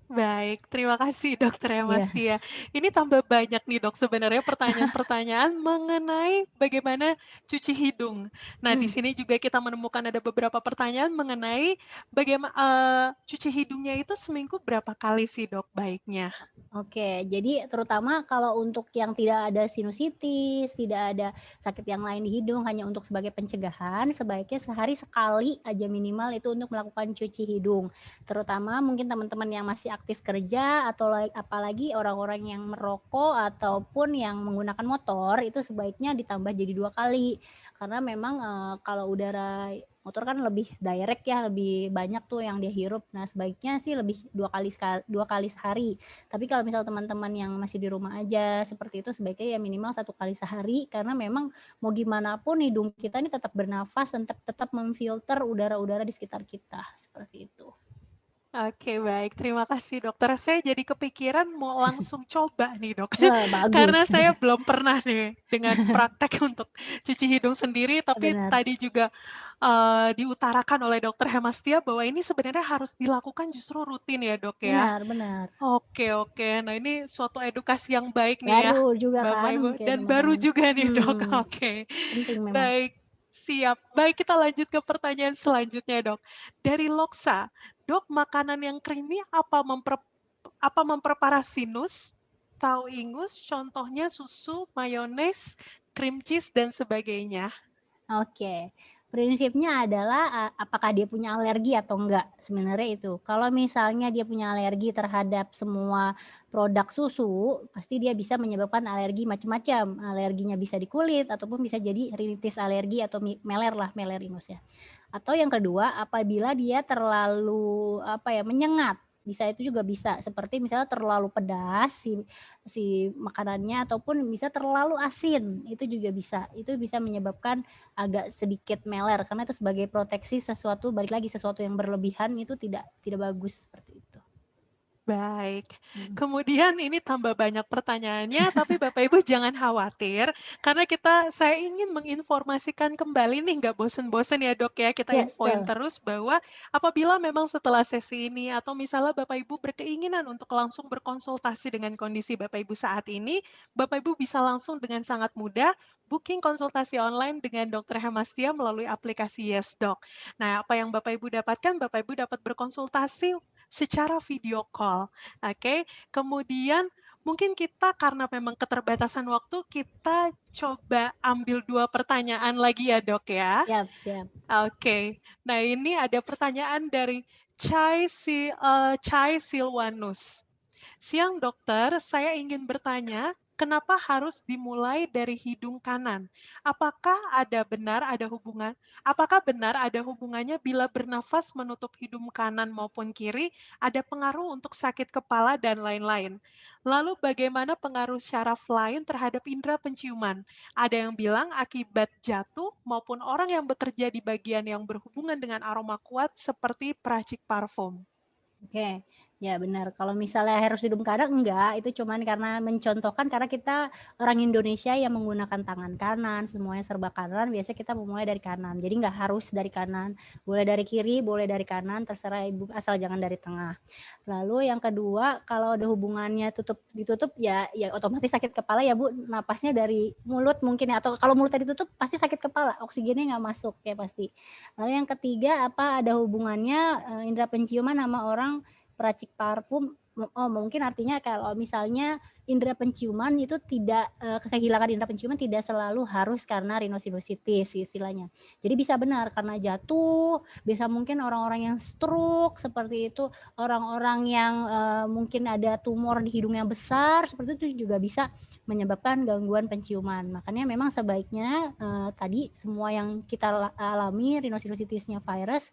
Baik, terima kasih Dokter Iya. Hemastia. Ini tambah banyak nih Dok sebenarnya pertanyaan-pertanyaan mengenai bagaimana cuci hidung. Nah, di Hmm. sini juga kita menemukan ada beberapa pertanyaan mengenai bagaimana cuci hidungnya itu seminggu berapa kali sih Dok baiknya? Oke, jadi terutama kalau untuk yang tidak ada sinusitis, tidak ada sakit yang lain di hidung, hanya untuk sebagai pencegahan, sebaiknya sehari sekali aja minimal itu untuk melakukan cuci hidung. Terutama mungkin teman-teman yang masih aktif kerja atau apalagi orang-orang yang merokok ataupun yang menggunakan motor itu sebaiknya ditambah jadi 2 kali. Karena memang kalau udara motor kan lebih direct ya, lebih banyak tuh yang dia hirup. Nah, sebaiknya sih lebih 2 kali sehari. Tapi kalau misal teman-teman yang masih di rumah aja seperti itu sebaiknya ya minimal 1 kali sehari karena memang mau gimana pun hidung kita ini tetap bernafas dan tetap memfilter udara-udara di sekitar kita seperti itu. Oke, baik. Terima kasih, dokter. Saya jadi kepikiran mau langsung coba nih, Dok. Bagus. Karena saya belum pernah nih dengan praktek untuk cuci hidung sendiri, tapi Benar. tadi juga diutarakan oleh dokter Hemastia bahwa ini sebenarnya harus dilakukan justru rutin ya, Dok ya. Benar, benar. Oke, oke. Nah, ini suatu edukasi yang baik nih ya, Baru juga Bapak kan Ibu, mungkin dan baru teman-teman. juga nih, Dok. Hmm, Oke. penting memang. Baik, siap. Baik, kita lanjut ke pertanyaan selanjutnya, Dok. Dari Loksa, Dok, makanan yang creamy apa memperparah sinus? Tahu ingus, contohnya susu, mayones, cream cheese, dan sebagainya. Oke, prinsipnya adalah, apakah dia punya alergi atau enggak, sebenarnya itu. Kalau misalnya dia punya alergi terhadap semua produk susu, pasti dia bisa menyebabkan alergi macam-macam. Alerginya bisa di kulit ataupun bisa jadi rinitis alergi atau meler lah, meler ingus ya. Atau yang kedua, apabila dia terlalu, apa ya, menyengat, bisa itu juga bisa. Seperti misalnya terlalu pedas si si makanannya ataupun bisa terlalu asin, itu juga bisa. Itu bisa menyebabkan agak sedikit meler karena itu sebagai proteksi sesuatu, balik lagi sesuatu yang berlebihan itu tidak bagus seperti itu. Baik. Mhm. Kemudian ini tambah banyak pertanyaannya, tapi Bapak Ibu jangan khawatir, karena saya ingin menginformasikan kembali nih, nggak bosen-bosen ya dok ya, kita Iya, infoin betul. terus bahwa apabila memang setelah sesi ini, atau misalnya Bapak Ibu berkeinginan untuk langsung berkonsultasi dengan kondisi Bapak Ibu saat ini, Bapak Ibu bisa langsung dengan sangat mudah booking konsultasi online dengan Dokter Hemastia melalui aplikasi YesDoc. Nah, apa yang Bapak Ibu dapatkan? Bapak Ibu dapat berkonsultasi secara video call, oke. Kemudian mungkin kita karena memang keterbatasan waktu, kita coba ambil 2 pertanyaan lagi ya, Dok, ya. Siap, siap. Oke. Nah, ini ada pertanyaan dari Chai Silwanus. Siang dokter, saya ingin bertanya, kenapa harus dimulai dari hidung kanan? Apakah benar ada hubungannya bila bernafas menutup hidung kanan maupun kiri, ada pengaruh untuk sakit kepala dan lain-lain? Lalu bagaimana pengaruh syaraf lain terhadap indera penciuman? Ada yang bilang akibat jatuh maupun orang yang bekerja di bagian yang berhubungan dengan aroma kuat seperti peracik parfum. Oke, ya benar. Kalau misalnya harus hidung kanan enggak, itu cuman karena mencontohkan karena kita orang Indonesia yang menggunakan tangan kanan, semuanya serba kanan, biasanya kita memulai dari kanan. Jadi nggak harus dari kanan, boleh dari kiri, boleh dari kanan, terserah Ibu, asal jangan dari tengah. Lalu yang kedua, kalau ada hubungannya ditutup ya otomatis sakit kepala ya Bu, napasnya dari mulut mungkin ya, atau kalau mulutnya ditutup pasti sakit kepala, oksigennya nggak masuk ya pasti. Lalu yang ketiga, apa ada hubungannya indera penciuman sama orang peracik parfum? Oh, mungkin artinya kalau misalnya indera penciuman itu tidak kehilangan indera penciuman tidak selalu harus karena rhinosinusitis istilahnya. Jadi bisa benar karena jatuh, bisa mungkin orang-orang yang stroke seperti itu, orang-orang yang mungkin ada tumor di hidung yang besar seperti itu juga bisa menyebabkan gangguan penciuman. Makanya memang sebaiknya tadi semua yang kita alami rhinosinusitisnya virus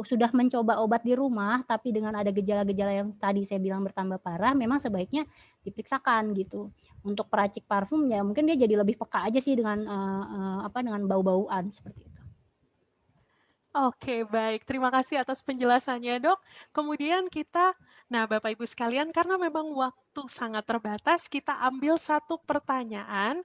sudah mencoba obat di rumah, tapi dengan ada gejala-gejala yang tadi saya bilang bertambah parah, memang sebaiknya diperiksakan gitu. Untuk peracik parfum ya mungkin dia jadi lebih peka aja sih dengan dengan bau-bauan seperti itu. Oke, baik. Terima kasih atas penjelasannya, Dok. Kemudian nah Bapak Ibu sekalian, karena memang waktu sangat terbatas, kita ambil satu pertanyaan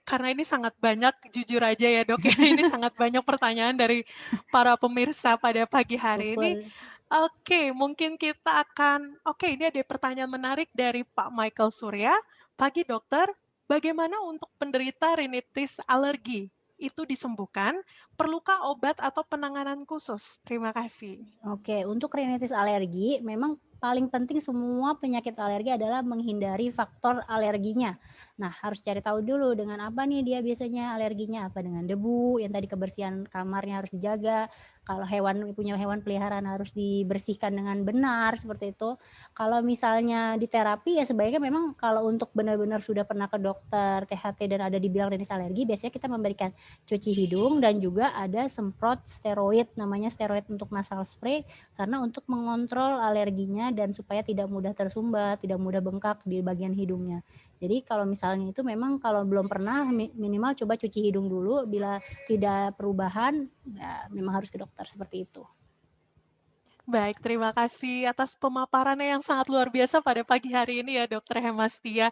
karena ini sangat banyak, jujur aja ya, Dok, ya, ini sangat banyak pertanyaan dari para pemirsa pada pagi hari ini. Syukur. Oke, mungkin kita akan ini ada pertanyaan menarik dari Pak Michael Surya. Pagi dokter, bagaimana untuk penderita rinitis alergi? Itu disembuhkan? Perlukah obat atau penanganan khusus? Terima kasih. Oke, untuk rinitis alergi, memang paling penting semua penyakit alergi adalah menghindari faktor alerginya. Nah, harus cari tahu dulu dengan apa nih dia biasanya alerginya, apa dengan debu, yang tadi kebersihan kamarnya harus dijaga. Kalau punya hewan peliharaan harus dibersihkan dengan benar seperti itu. Kalau misalnya di terapi ya sebaiknya memang kalau untuk benar-benar sudah pernah ke dokter THT dan ada dibilang rinitis alergi, biasanya kita memberikan cuci hidung dan juga ada semprot steroid, namanya steroid untuk nasal spray, karena untuk mengontrol alerginya dan supaya tidak mudah tersumbat, tidak mudah bengkak di bagian hidungnya. Jadi kalau misalnya itu memang kalau belum pernah minimal coba cuci hidung dulu, bila tidak perubahan ya memang harus ke dokter seperti itu. Baik, terima kasih atas pemaparannya yang sangat luar biasa pada pagi hari ini ya, Dokter Hemastia.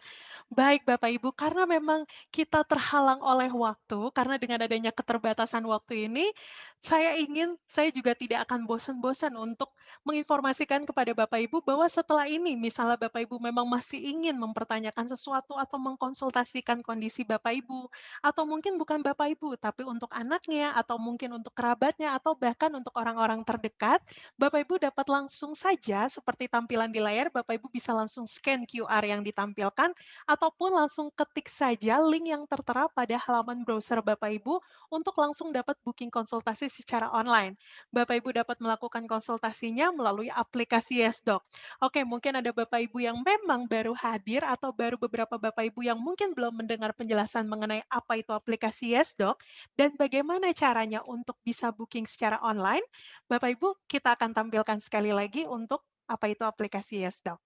Baik, Bapak Ibu, karena memang kita terhalang oleh waktu, karena dengan adanya keterbatasan waktu ini, saya juga tidak akan bosan-bosan untuk menginformasikan kepada Bapak Ibu bahwa setelah ini, misalnya Bapak Ibu memang masih ingin mempertanyakan sesuatu atau mengkonsultasikan kondisi Bapak Ibu, atau mungkin bukan Bapak Ibu, tapi untuk anaknya, atau mungkin untuk kerabatnya, atau bahkan untuk orang-orang terdekat, Bapak Ibu dapat langsung saja seperti tampilan di layar, Bapak Ibu bisa langsung scan QR yang ditampilkan ataupun langsung ketik saja link yang tertera pada halaman browser Bapak Ibu untuk langsung dapat booking konsultasi secara online. Bapak Ibu dapat melakukan konsultasinya melalui aplikasi YesDoc. Oke, mungkin ada Bapak Ibu yang memang baru hadir atau baru beberapa Bapak Ibu yang mungkin belum mendengar penjelasan mengenai apa itu aplikasi YesDoc dan bagaimana caranya untuk bisa booking secara online. Bapak Ibu, kita akan tampilkan sekali lagi untuk apa itu aplikasi YesDoc.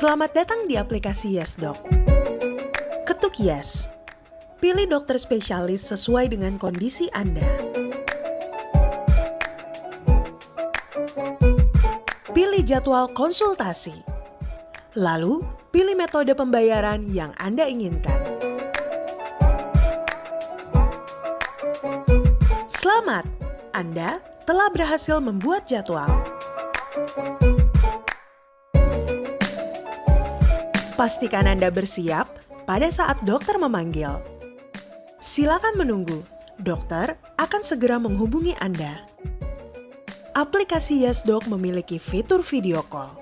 Selamat datang di aplikasi YesDoc. Ketuk Yes. Pilih dokter spesialis sesuai dengan kondisi Anda. Pilih jadwal konsultasi. Lalu, pilih metode pembayaran yang Anda inginkan. Selamat, Anda telah berhasil membuat jadwal. Pastikan Anda bersiap pada saat dokter memanggil. Silakan menunggu, dokter akan segera menghubungi Anda. Aplikasi YesDoc memiliki fitur video call.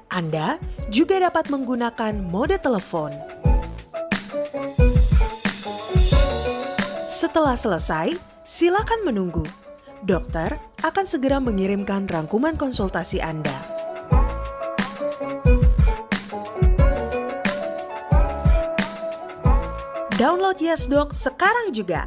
Anda juga dapat menggunakan mode telepon. Setelah selesai, silakan menunggu. Dokter akan segera mengirimkan rangkuman konsultasi Anda. Download YesDoc sekarang juga.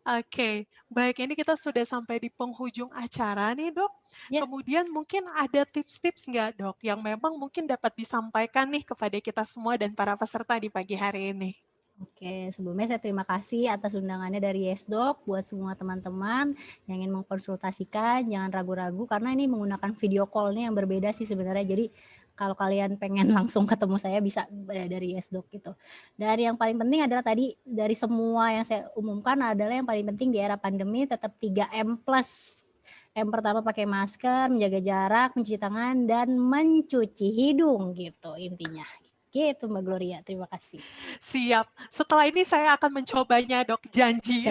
Oke, baik ini kita sudah sampai di penghujung acara nih dok. Ya. Kemudian mungkin ada tips-tips nggak dok yang memang mungkin dapat disampaikan nih kepada kita semua dan para peserta di pagi hari ini? Oke, sebelumnya saya terima kasih atas undangannya dari YesDoc buat semua teman-teman yang ingin mengkonsultasikan, jangan ragu-ragu karena ini menggunakan video call nih yang berbeda sih sebenarnya. Jadi kalau kalian pengen langsung ketemu saya bisa dari YesDoc gitu. Dan yang paling penting adalah tadi dari semua yang saya umumkan adalah yang paling penting di era pandemi tetap 3M plus. M pertama pakai masker, menjaga jarak, mencuci tangan, dan mencuci hidung gitu intinya. Gitu Mbak Gloria, terima kasih. Siap, setelah ini saya akan mencobanya dok, janji.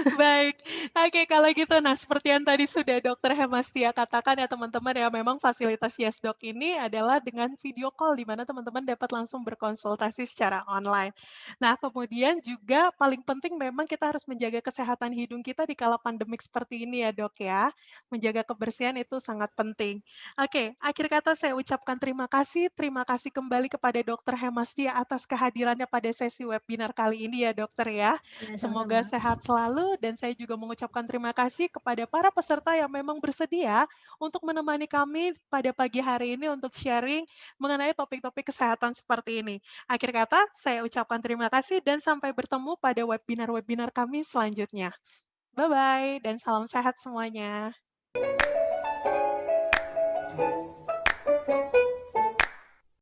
Baik, oke kalau gitu, nah seperti yang tadi sudah Dokter Hemastia katakan ya teman-teman ya, memang fasilitas YesDoc ini adalah dengan video call di mana teman-teman dapat langsung berkonsultasi secara online. Nah kemudian juga paling penting memang kita harus menjaga kesehatan hidung kita di kala pandemik seperti ini ya dok ya, menjaga kebersihan itu sangat penting. Oke, akhir kata saya ucapkan terima kasih kembali kepada Dokter Hemastia atas kehadirannya pada sesi webinar kali ini ya dokter ya. Ya, Semoga sama-sama. sehat selalu dan saya juga mengucapkan terima kasih kepada para peserta yang memang bersedia untuk menemani kami pada pagi hari ini untuk sharing mengenai topik-topik kesehatan seperti ini. Akhir kata, saya ucapkan terima kasih dan sampai bertemu pada webinar-webinar kami selanjutnya. Bye-bye dan salam sehat semuanya.